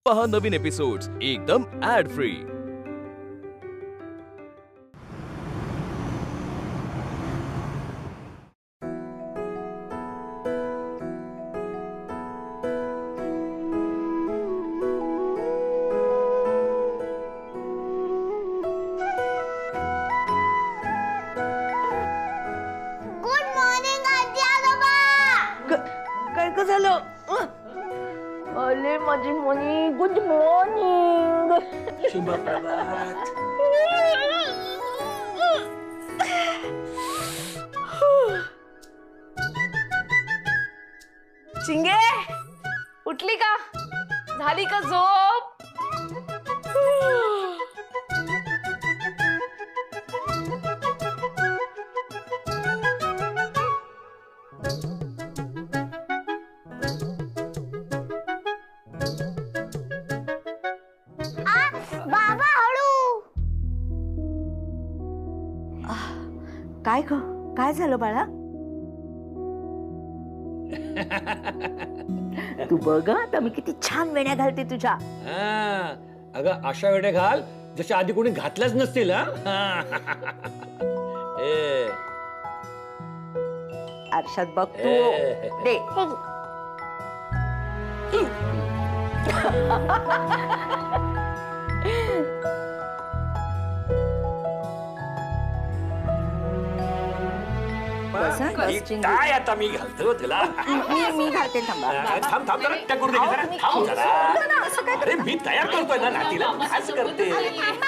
पहा नवीन एपिसोड्स एकदम add free. Good morning आजी आजोबा। काय झालं? अरे माझी मनी, गुड मॉर्निंग. शुभ प्रभात. चिंगे, उठली का? झाली का झोप? बाबा हळू. काय ग? काय झालं बाळा? तू बघ आता मी किती छान वेण्या घालते तुझ्या. अगं अशा वेळे घाल जशा आधी कोणी घातल्याच नसतील. आरशात बघ तू. दे. बस, हं, बस, चिंगी. काय आता मी घालतो तुला. मी घालते थांबा. थांब थांब जरा त्या करू दे जरा. थांब जरा. अरे मी तयार करतोय ना नातीला. असं करते. थांब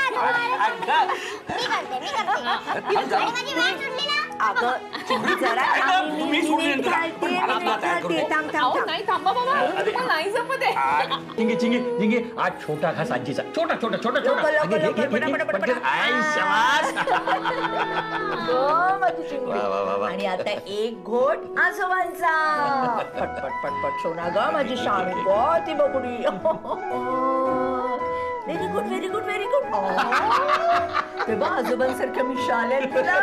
जरा. अगं चिंगी जरा थांब. मी सोडून तुला. पण मला तुला तयार करू दे. थांब थांब थांब. नाही थांबा बाबा, तुम्हाला नाही जमत आहे. चिंगी चिंगी चिंगी आज छोटा घास आजीचा. छोटा छोटा छोटा छोटा. लवकर, अगे, घे, घे, लवकर, घे, घे. पटापट, पटकन. आई शाबास. गं, माझी चिंगी. वा, वा, वा, वा. आणि आता एक घोट आजोबांचा. पटपट पटपट सोना ग माझी शान ग ती बघुडी. Very good very good very good. ते बघ आजोबांसारख्या मी शाल आहे तुला.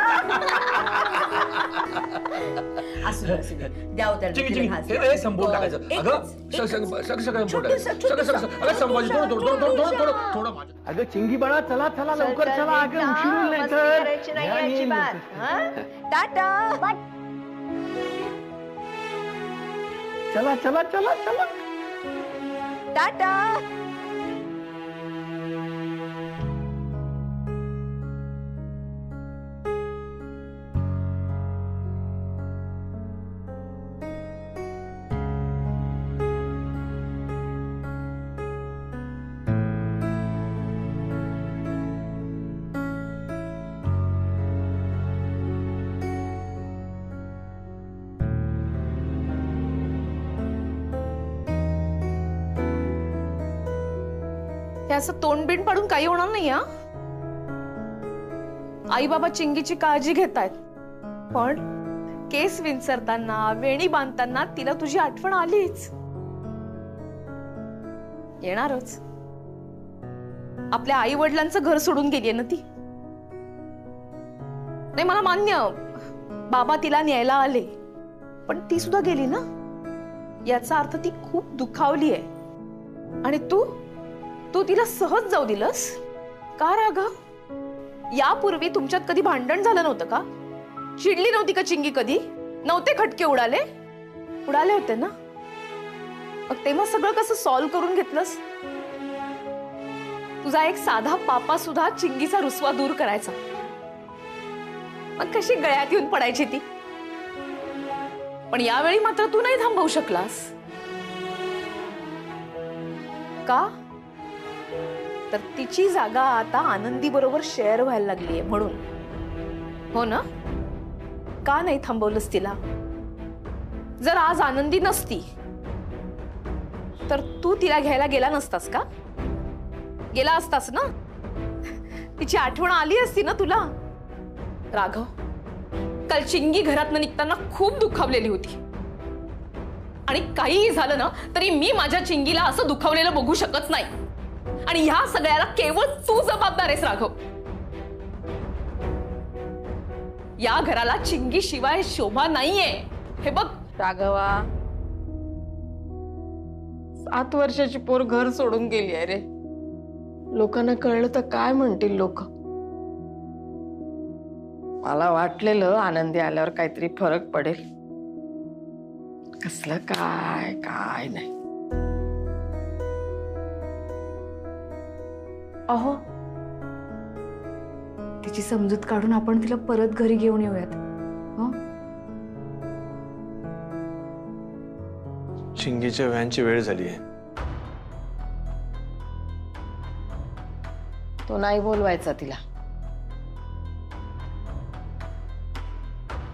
असू दे, असू दे. द्याव त्याला चिंगी तिला चिंगी घास. हे संपवून टाकायचं. एकच, अगं एकच. सगळं सगळं छोटंसं, अगं संभाजी थोडं माझं. अगं चिंगी बाळा चला चला लवकर चला. अगं उशीर होईल नाही मस्ती तर. करायची नाही या, ये, अजिबात. हं? टाटा. चला चला चला चला. टाटा. हे असं तोंडबिंड पाडून काही होणार नाही. हा आई बाबा चिंगीची काळजी घेतायत, पण केस विंचरताना वेणी बांधताना तिला तुझी आठवण आलीच. येणारच. आपल्या आई वडिलांचं घर सोडून गेलीये ना ती. नाही मला मान्य, बाबा तिला न्यायला आले, पण ती सुद्धा गेली ना. याचा अर्थ ती खूप दुखावली आहे. आणि तू तिला सहज जाऊ दिलंस का? राघव, यापूर्वी तुमच्यात कधी भांडण झालं नव्हतं का? चिडली नव्हती का चिंगी कधी? नव्हते खटके उडाले होते ना? मग तेव्हा सगळं कसं सॉल्व्ह करून घेतलंस? तुझा एक साधा पापा सुद्धा चिंगीचा रुसवा दूर करायचा. मग कशी गळ्यात येऊन पडायची ती? पण यावेळी मात्र तू नाही थांबवू शकलास का? तर तिची जागा आता आनंदी बरोबर शेअर व्हायला लागलीये म्हणून, हो ना? का नाही थांबवलंस तिला? जर आज आनंदी नसती तर तू तिला घ्यायला गेला नसतास का? गेला असतास ना? तिची आठवण आली असती ना तुला? राघव, काल चिंगी घरातनं निघताना खूप दुखावलेली होती. आणि काहीही झालं ना तरी मी माझ्या चिंगीला असं दुखावलेलं बघू शकत नाही. आणि ह्या सगळ्याला केवळ तू जबाबदार आहेस राघव. या घराला चिंगी शिवाय शोभा नाहीये. हे बघ राघवा, 7 वर्षाची पोर घर सोडून गेली आहे रे. लोकांना कळलं तर काय म्हणतील लोक. मला वाटलेलं आनंदी आल्यावर काहीतरी फरक पडेल. कसलं काय काय नाही. अहो, तिची समजूत काढून आपण तिला परत घरी घेऊन येऊयात. हं? चिंगीच्या व्हॅनची वेळ झाली आहे. तो नाही बोलवायचा तिला.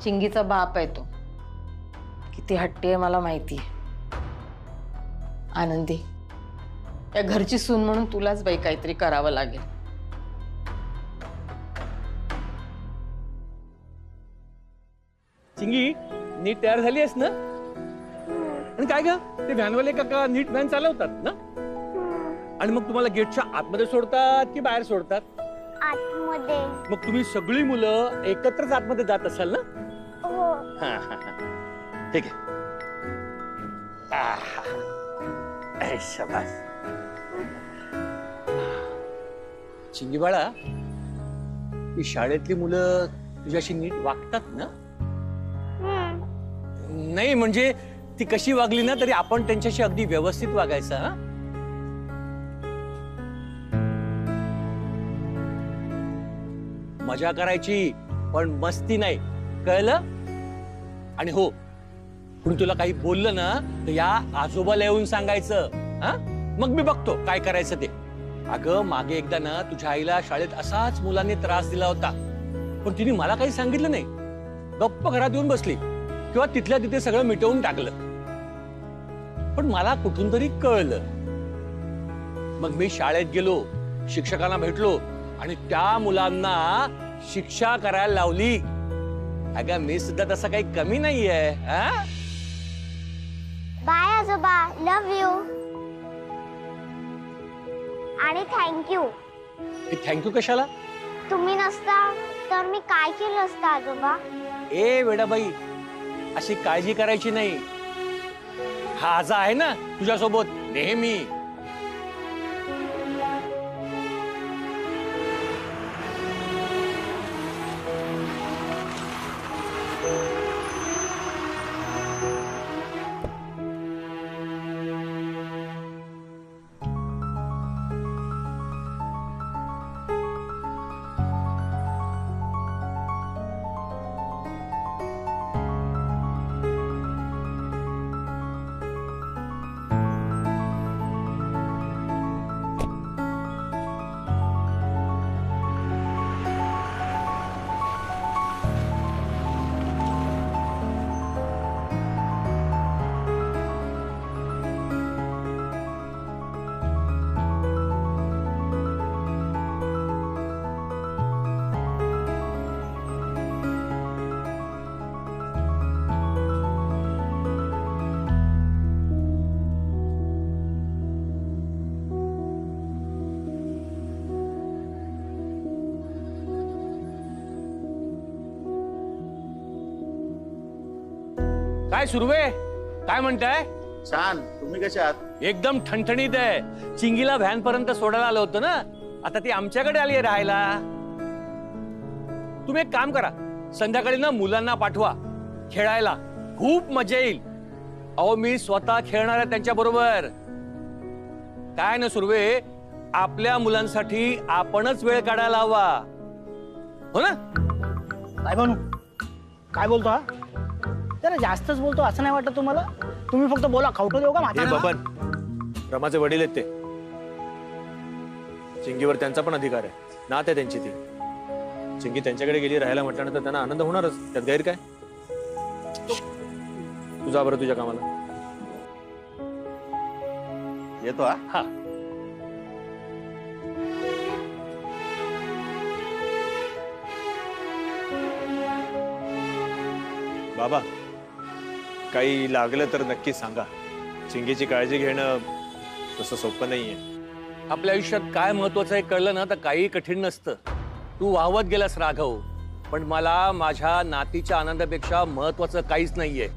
चिंगीचा बाप आहे तो. किती हट्टी आहे मला माहिती आहे. आनंदी, या घरची सून म्हणून तुलाच बाई काहीतरी करावं लागेल. चिंगी, नीट तयार झाली आहेस ना? आणि काय ग, ते व्हॅनवाले काका नीट व्हॅन चालवतात ना? आणि मग तुम्हाला गेटच्या आतमध्ये सोडतात की बाहेर सोडतात? आतमध्ये. मग तुम्ही सगळी मुलं एकत्रच आतमध्ये जात असाल ना? हो. हा, हा, हा. ठीक आहे. शाबास. चिंगी बाळा, ही शाळेतली मुलं तुझ्याशी नीट वागतात ना? नाही म्हणजे ती कशी वागली ना तरी आपण त्यांच्याशी अगदी व्यवस्थित वागायचं. हा, मजा करायची पण मस्ती नाही, कळलं? आणि हो, कुणी तुला काही बोललं ना तर या आजोबाला येऊन सांगायचं. हा, मग मी बघतो काय करायचं ते. अगं, मागे एकदा ना तुझ्या आईला शाळेत असाच मुलांनी त्रास दिला होता, पण तिने मला काही सांगितलं नाही. गप्प घरात येऊन बसली किंवा तिथल्या तिथे सगळं मिटवून टाकलं. पण मला कुठून तरी कळलं. मग मी शाळेत गेलो, शिक्षकांना भेटलो आणि त्या मुलांना शिक्षा करायला लावली. अगं, मी सुद्धा तसं काही कमी नाहीये. बाय आजोबा, लव्ह यू. आणि थँक्यू. थँक्यू कशाला? तुम्ही नसता तर मी काय केलं असतं आजोबा? ए वेडाबाई, अशी काळजी करायची नाही. हा आजा आहे ना तुझ्यासोबत नेहमी. काय सुरवे, काय म्हणताय? छान. तुम्ही कसे आहात? एकदम ठणठणीत आहे. चिंगीला व्हॅन पर्यंत सोडायला आलो होतो ना, आता ती आमच्याकडे आली आहे राहायला. तुम्ही एक काम करा, संध्याकाळी ना मुलांना पाठवा खेळायला, खूप मजा येईल. अहो, मी स्वतः खेळणार आहे त्यांच्या बरोबर. काय ना सुरवे, आपल्या मुलांसाठी आपणच वेळ काढायला हवा, हो ना? काय बनू? काय बोलतो हा? जरा जास्तच बोलतो असं नाही वाटत तुम्हाला? तुम्ही फक्त बोला, खावतो देऊ का म्हाताऱ्याला? बबन, रमाचे वडील आहेत ते. चिंगीवर त्यांचा पण अधिकार आहे, नात आहे त्यांची ती. चिंगी त्यांच्याकडे गेली राहायला म्हटल्यानंतर त्यांना आनंद होणारच, त्यात गैर काय? तुझा बरं तुझ्या कामाला. येतो. हा, बाबा, काही लागलं तर नक्की सांगा. चिंगीची काळजी घेणं तसं सोपं नाहीये. आपल्या आयुष्यात काय महत्वाचं आहे कळलं ना तर काही कठीण नसतं. तू वाहवत गेलास राघव, पण मला माझ्या नातीच्या आनंदापेक्षा महत्वाचं काहीच नाहीये.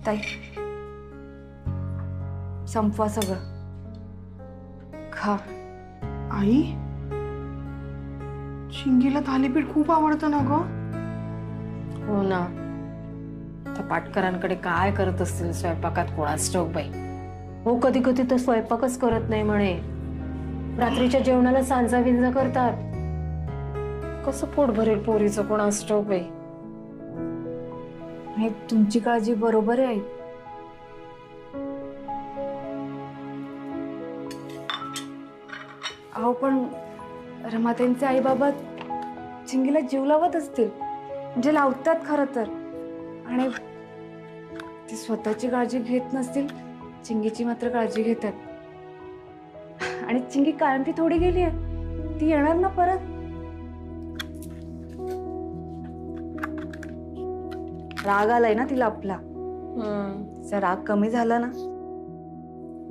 ताई संपवा सगळं खा. आई शिंगीला थालीपीठ खूप आवडतं ना ग. हो ना. त्या पाटकरांकडे काय करत असतील स्वयंपाकात कोणास ठाऊक बाई. हो कधी कधी तर स्वयंपाकच करत नाही म्हणे. रात्रीच्या जेवणाला सांजा विंजा करतात. कसं पोट भरेल पोरीचं कोणास ठाऊक बाई. हे तुमची काळजी बरोबर आहे. अहो पण रमाताईंचे आई बाबा चिंगीला जीव लावत असतील, म्हणजे लावतात खरं तर, आणि ते स्वतःची काळजी घेत नसतील, चिंगीची मात्र काळजी घेतात. आणि चिंगी कारण ती थोडी गेली आहे, ती येणार ना परत. राग आलाय ना तिला आपला, तिचा राग कमी झाला ना,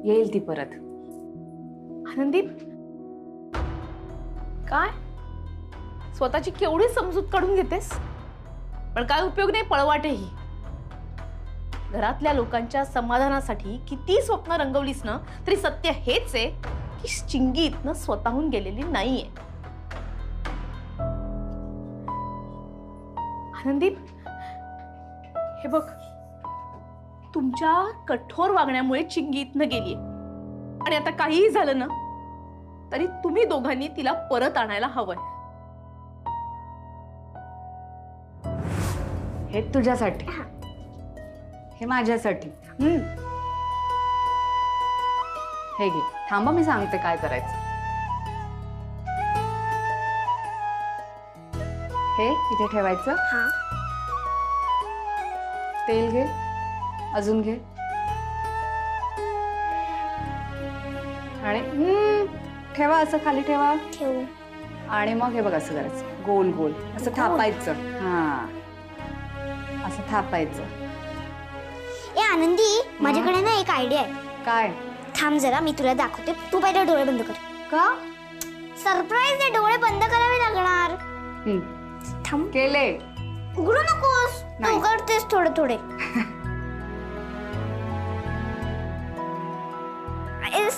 येईल ती परत. आनंदी काय स्वतःची केवढी समजूत काढून घेतेस, पण काय उपयोग नाही पळवाटेही. घरातल्या लोकांच्या समाधानासाठी किती स्वप्न रंगवलीस ना, तरी सत्य हेच आहे की चिंगी इथनं स्वतःहून गेलेली नाहीये. आनंदी हे बघ, तुमच्या कठोर वागण्यामुळे चिंगी इथनं गेलीये, आणि आता काहीही झालं ना तरी तुम्ही दोघांनी तिला परत आणायला हवंय. हे तुझ्यासाठी, हे माझ्यासाठी. हे घे, थांबा मी सांगते काय करायचं. हे इथे ठेवायचं. तेल घे, अजून घे, आणि ठेवा, असं खाली ठेवा. ठेवू. आणि मग हे बघ असं करायचं, गोल गोल असं थापायचं. हा, असं थापायचं. ए आनंदी, माझ्याकडे ना एक आयडिया आहे. काय? थांब जरा, मी तुला दाखवते. तू पहिले डोळे बंद कर. का? सरप्राईज आहे, डोळे बंद करावे लागणार. थांब. केले. उघडू नकोस, तू उघडतेस थोडे थोडे.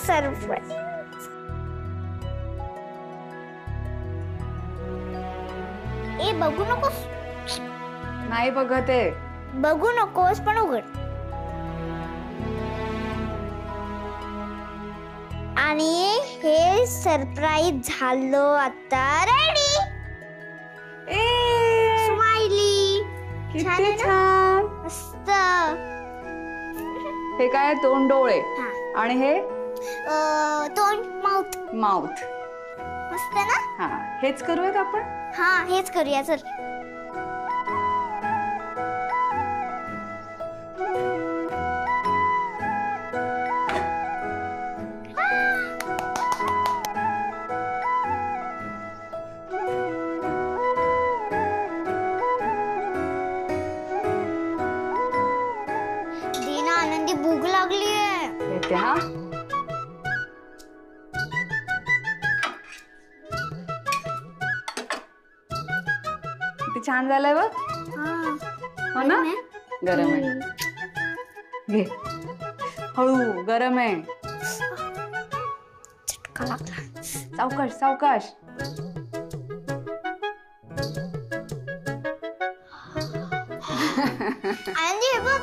सरप्राईज. ए बघू नकोस. नाही बघत आहे. बघू नकोस पण उघड. आणि हे सरप्राईज झालं. आता रेडी. स्माइली. किती छान. मस्त. हे काय? दोन डोळे. आणि हे तोंड, माउथ. माउथ. मस्त ना. हा, हेच करूयात आपण. हा, हेच करूया. चल. दीना, आनंदी भूक लागलीये. येते. हा, किती छान झालंय बघ. हो ना. गरम आहे. घे, हळू. गरम आहे. सावकाश सावकाश. आनंदी हे बघ.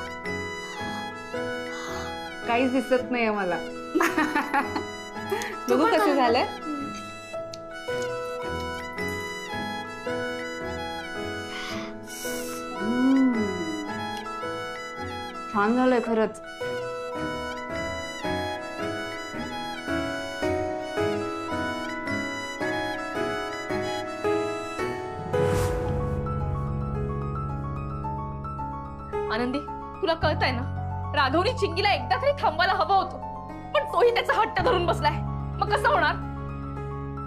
काहीच दिसत नाहीये मला. बघू कसं झालंय. छान झालंय खरंच. आनंदी, तुला कळतंय ना, राघवनी चिंगीला एकदा तरी थांबायला हवं होतं, पण तोही त्याचा हट्ट धरून बसलाय. मग कसं होणार?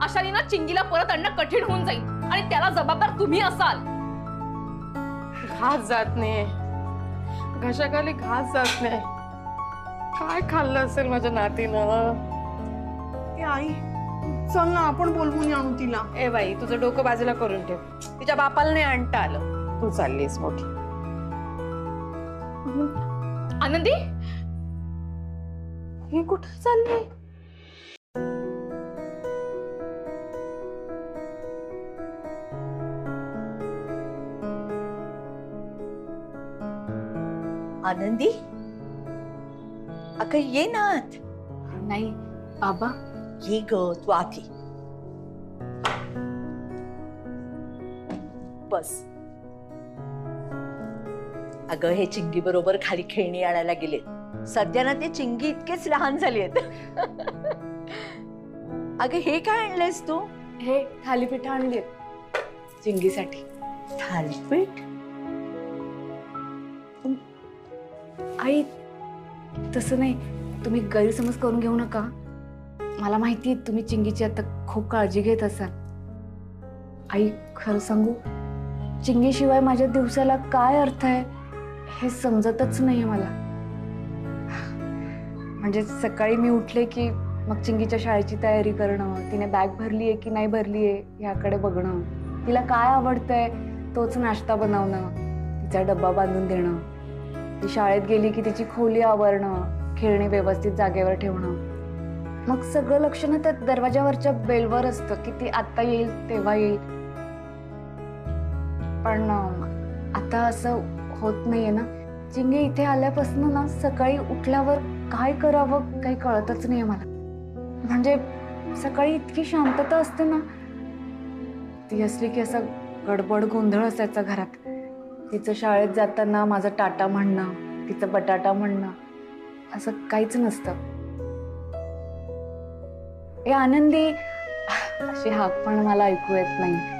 अशाने ना चिंगीला परत आणणं कठीण होऊन जाईल, आणि त्याला जबाबदार तुम्ही असाल. घास जात नाही, घशाखाली घास जात नाही. काय खाल्लं असेल माझ्या नातीनं. ए आई, चल ना आपण बोलवून आणू तिला. ए बाई, तुझं डोकं बाजूला करून ठेव. तिच्या बापाला नाही आणता आलं, तू चाललीस मोठी. आनंदी हे कुठं चाललंय? आनंदी अगं ये ना आत. नाही बाबा, ये ग तू आत ये. बस. अगं हे चिंगी बरोबर खाली खेळणी आणायला गेले. सध्या ना ते चिंगी इतकेच लहान झालेत. अगं हे काय आणलंयस तू? हे थालीपीठ आणली चिंगीसाठी. थालीपीठ? आई तसं नाही, तुम्ही गैरसमज करून घेऊ नका. मला माहिती आहे तुम्ही चिंगीची आता खूप काळजी घेत असाल. आई खरं सांगू, चिंगीशिवाय माझ्या दिवसाला काय अर्थ आहे हे समजतच नाहीये मला. म्हणजे सकाळी मी उठले की मग चिंगीच्या शाळेची तयारी करणं, तिने बॅग भरली आहे की नाही भरली आहे याकडे बघणं, तिला काय आवडतंय तोच नाश्ता बनवणं, तिचा डब्बा बांधून देणं, ती शाळेत गेली की तिची खोली आवरणं, खेळणी व्यवस्थित जागेवर ठेवणं. मग सगळं लक्ष ना त्या दरवाजावरच्या बेलवर असतं की ती आत्ता येईल तेव्हा येईल. पण आता असं होत नाहीये ना. चिंगी इथे आल्यापासून ना सकाळी उठल्यावर काय करावं काही कळतच नाहीये मला. म्हणजे सकाळी इतकी शांतता असते ना, ती असली की असा गडबड गोंधळ असायचा घरात. तिचं शाळेत जाताना माझं टाटा म्हणणं, तिचं बटाटा म्हणणं, असं काहीच नसतं. ए आनंदी अशी हाक पण मला ऐकू येत नाही.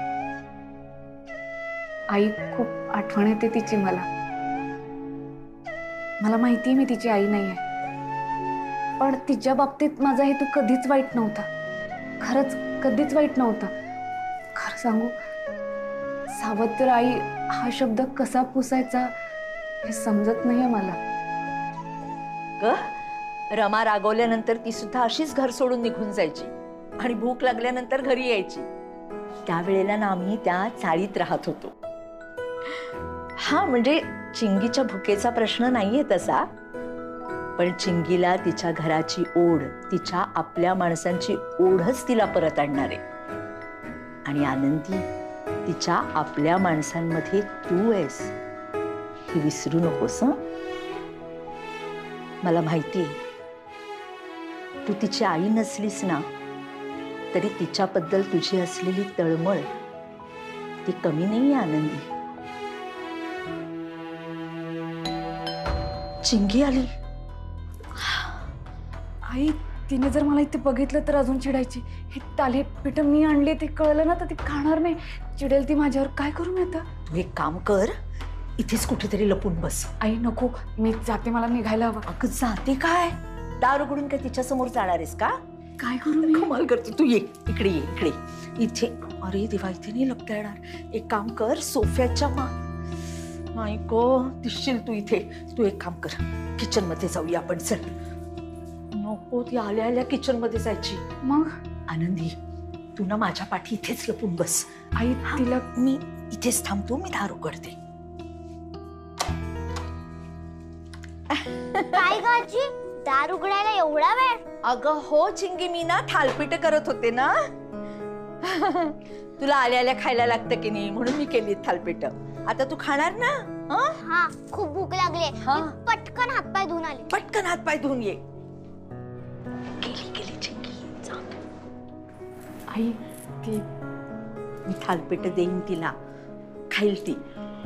आई खूप आठवण येते तिची मला. मला माहिती मी तिची आई नाहीये, पण तिच्या बाबतीत माझा हेतू कधीच वाईट नव्हता. खरंच कधीच वाईट नव्हता. खरं सांगू, सावत्र आई हा शब्द कसा पुसायचा हे समजत नाहीये मला. ग रमा रागवल्यानंतर ती सुद्धा अशीच घर सोडून निघून जायची आणि भूक लागल्यानंतर घरी यायची. त्यावेळेला ना आम्ही त्या चाळीत राहत होतो. हा म्हणजे चिंगीच्या भुकेचा प्रश्न नाहीये तसा, पण चिंगीला तिच्या घराची ओढ, तिच्या आपल्या माणसांची ओढच तिला परत आणणार आहे. आणि आनंदी, तिच्या आपल्या माणसांमध्ये तू आहेस हे विसरू नकोस. मला माहिती आहे तू तिची आई नसलीस ना तरी तिच्याबद्दल तुझी असलेली तळमळ ती कमी नाहीये आनंदी. चिंगी आली. आई तिने जर मला इथे बघितलं तर अजून चिडायची. हे थालीपीठ मी आणले ते कळलं ना तर ती खाणार नाही, चिडेल ती माझ्यावर. काय करू मी आता? तू एक काम कर, इथेच कुठेतरी लपून बस. आई नको, मी जाते, मला निघायला हवं. अगं जाते काय? दार उघडून काय तिच्या समोर जाणार आहेस का? काय करू मी? कमाल करते तू. ये इकडे, ये इकडे, इथे. अरे देवा, इथे नाही लपता येणार. एक काम कर, सोफ्याच्या नाही गो, दिसशील तू इथे. तू एक काम कर, किचन मध्ये जाऊया आपण. चल. नको, ती आल्या आल्या किचन मध्ये जायची. मग आनंदी, तू ना माझ्या पाठी इथेच लपून बस. आई तिला मी इथेच थांबतो, मी दार उघडते. काय गाजी, दार उघडायला एवढा वेळ? अगं हो चिंगी, मी ना थालपीठ करत होते ना. तुला आल्या आल्या खायला लागतं की नाही म्हणून मी केली थालपीठ. आता तू खाणार ना? हा, खूप भूक लागली. पटकन हातपाय धुवून आले. पटकन हातपाय धुवून ये. गेली गेली चिंगी. आई ती मी थालपीठ देईन तिला, खाईल ती.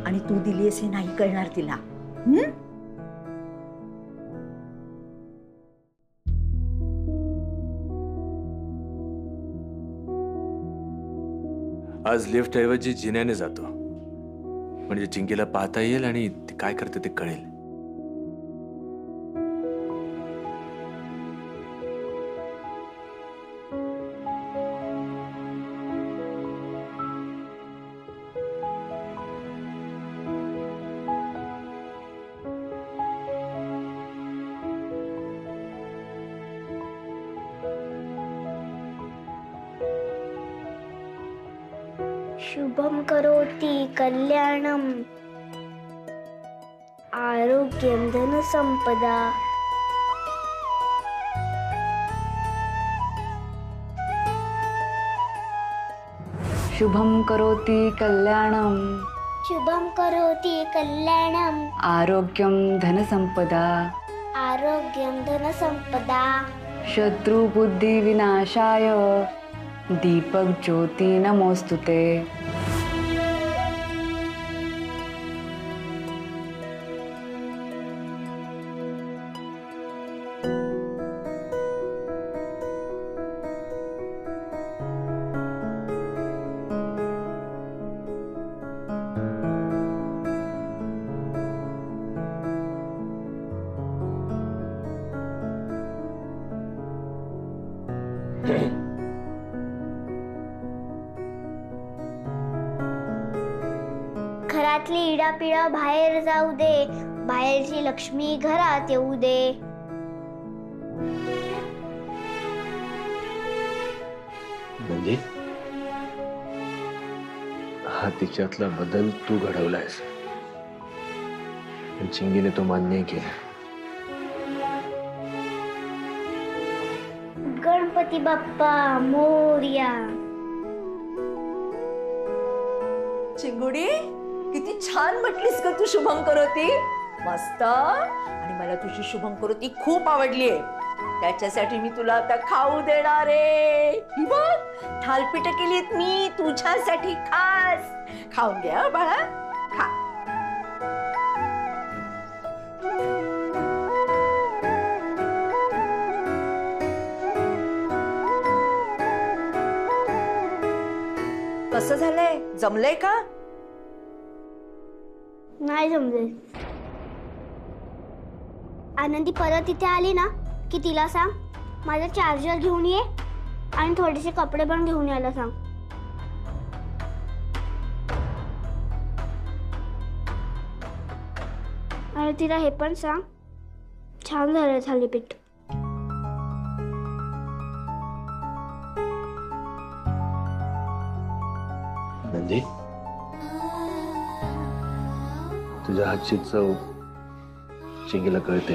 आणि तू दिली असे नाही कळणार तिला. आज लिफ्ट ऐवजी जिन्याने जातो, म्हणजे चिंकीला पाहता येईल आणि ती काय करते ते कळेल. शुभम करोति कल्याणम. आरोग्यम धन संपदा. शुभम करोति कल्याणम. शुभम करोति कल्याणम. आरोग्यम धनसंपदा. आरोग्यम धन संपदा. शत्रु बुद्धि विनाशाय दीपक ज्योति नमोस्तुते. घरातली इडापिडा बाहेर जाऊ दे, बाहेरची लक्ष्मी घरात येऊ दे. म्हणजे हा तिच्यातला बदल तू घडवलायस. पण चिंगीने तो मान्य केला. गणपती बाप्पा मोरया. चिंगुडी किती छान म्हटलीस ग तू शुभम करोती. मस्त. आणि मला तुझी शुभम करोती खूप आवडलीये. त्याच्यासाठी मी तुला आता खाऊ देणार आहे. ही बघ थालपीठ केलीत मी तुझ्यासाठी खास. खाऊन घे हं बाळा, खा. कसं झालंय, जमलंय का? नाही जमले. आनंदी परत इथे आली ना की तिला सांग माझा चार्जर घेऊन ये आणि थोडेसे कपडे पण घेऊन यायला सांग. आणि तिला हे पण सांग छान झालंय थालीपीठ. म्हणजे तुझ्या हातची चव चिंगीला कळते.